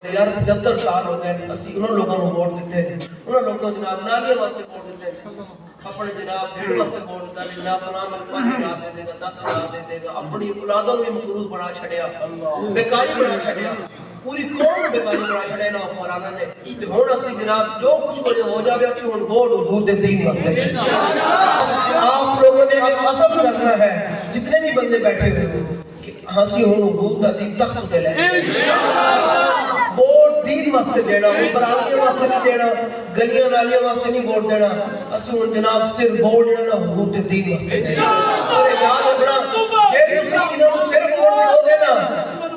یار 75 سال ہو گئے اسی انہوں لوگوں کو ووٹ دیتے ہیں، انہوں لوگوں جناب نالیاں واسطے ووٹ دیتے ہیں، اپنے جناب ڈیڑھ واسطے ووٹ دیتا ہے، جناب فلاں میں 5,000 دے دے گا 10,000 دے دے گا، اپنی اولادوں کو مقروض بنا چھڑیا، بیکاری بنا چھڑیا، پوری قوم بیکاری بنا چھڑیا نا حکمرانوں نے۔ تے ہن اسی جناب جو کچھ ہو جاوے اسی ہن ووٹ حضور دے دین واسطے آپ لوگوں نے ایک عزم کرنا ہے، جتنے بھی بندے بیٹھے ہوئے ہو کہ ہنسی ہن حضور دا دین تخت تے لے ووٹ دین واسطے دینا، برادریاں واسطے نہیں دینا، گلیاں نالیاں واسطے نہیں ووٹ دینا، اسی ہن جناب صرف ووٹ دینا حضور دے دین واسطے دینا۔ اور یاد رکھنا جے تسی انہاں نوں پھر ووٹ دیو گے نا،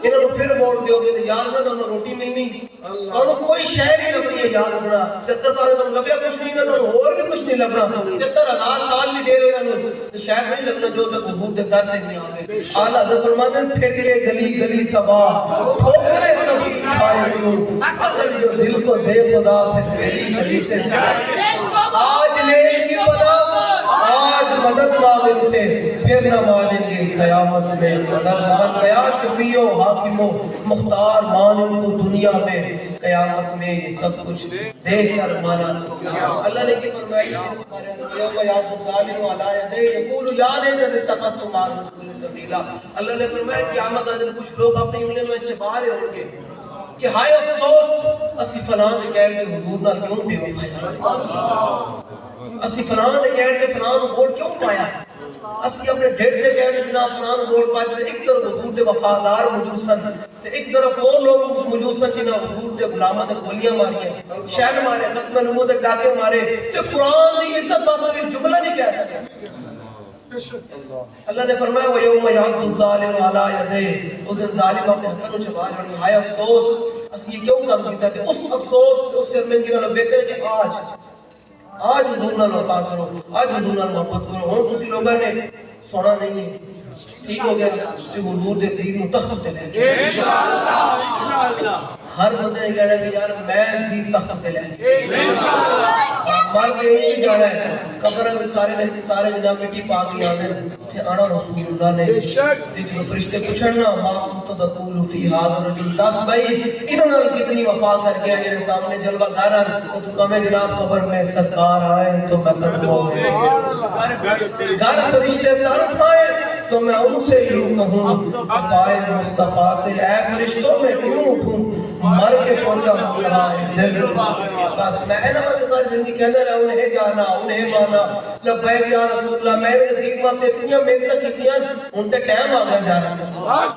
انہاں نوں پھر ووٹ دیو گے تے یاد رکھنا تانوں روٹی ملنی، تانوں کوئی شے نہیں لبنی ہے، یاد رکھنا 70 سال تانوں لبیا کچھ نہیں، تانوں اور بھی کچھ نہیں لبنا، 73,000 سال بھی دے رہے انہاں نوں تے شاید نہیں لبنا جو تک حضور دے در تے نہیں آوے۔ اعلی حضرت فرماتے ہیں پھر گلی گلی تباہ ٹھوکرے سبھی کھائے کیوں، عقل جو دل کو دے خدا پھر گلی گلی سے جائے، آج لے کی پدا آج مدد مانگن سے پھر نہ مانیں گے قیامت میں، اگر بن گیا شفیع و حاکم و مختار مانن کو دنیا میں، قیامت میں یہ سب کچھ دیکھ کر مانا۔ اللہ نے کی فرمائی یوم یعض الظالم علی یدیہ یقول یا لیتنی اتخذت مع الرسول سبیلا۔ اللہ نے فرمایا قیامت آج کچھ لوگ اپنی انگلیوں میں چبا رہے ہوں گے کہ ہائے افسوس اسی فلاں دے کہہ کے حضور نال کیوں بے وفائی، اسی فلاں دے کہہ کے فلاں نوں ووٹ کیوں پایا، اسی اپنے ڈیڑھ دے کہہ کے جناب فلاں نوں ووٹ پایا تے ایک طرف حضور دے وفادار موجود سن تے ایک طرف وہ لوگ موجود سن جنہاں حضور دے غلاماں تے گولیاں ماریاں، شہر مارے، ختم نبوت دے ڈاکے مارے تے قرآن دی عزت واسطے جملہ نہیں کہہ سکے۔ اللہ نے فرمایا وَيَوْمَ يَعْضُ الظَّالِمُ عَلَىٰ يَدَيْهِ، اس دن ظالم اپنے ہاتھوں کو چبا رہے ہیں، ہائے افسوس اسی یہ کیوں کام کیتا ہے، اس افسوس اس شرمندگی نال بہتر ہے کہ آج حضور نال وفا کرو، آج حضور نال محبت کرو۔ ہن تسی لوگاں نے سونا نہیں ہے، ٹھیک ہو گیا کہ حضور دے دین نوں تخت تے لے کے انشاءاللہ ہر بندے نے کہنا کہ یار میں دین تخت تے لے مار کے نہیں جانا ہے، قبر میں سارے جناب مٹی پا کے آنے تے آنا رسول اللہ نے تے جو فرشتے پوچھنا ما انت تقول فی ھذا الرجل، دس بھائی انہوں نے کتنی وفا کر کے میرے سامنے جلوہ گھر آ تو کہے جناب قبر میں سرکار آئے تو میں قدموں میں گھر فرشتے سر اٹھائے تو میں ان سے یوں کہوں پائے مصطفیٰ سے اے فرشتوں میں کیوں اٹھوں، مر کے پہنچا دل بس میں نا ساری زندگی کہنے رہا انہیں جانا انہیں مانا لبیک یا رسول اللہ، میرے دین واسطے اتنی محنت کیتیاں ان تے ٹائم آ گیا جانا۔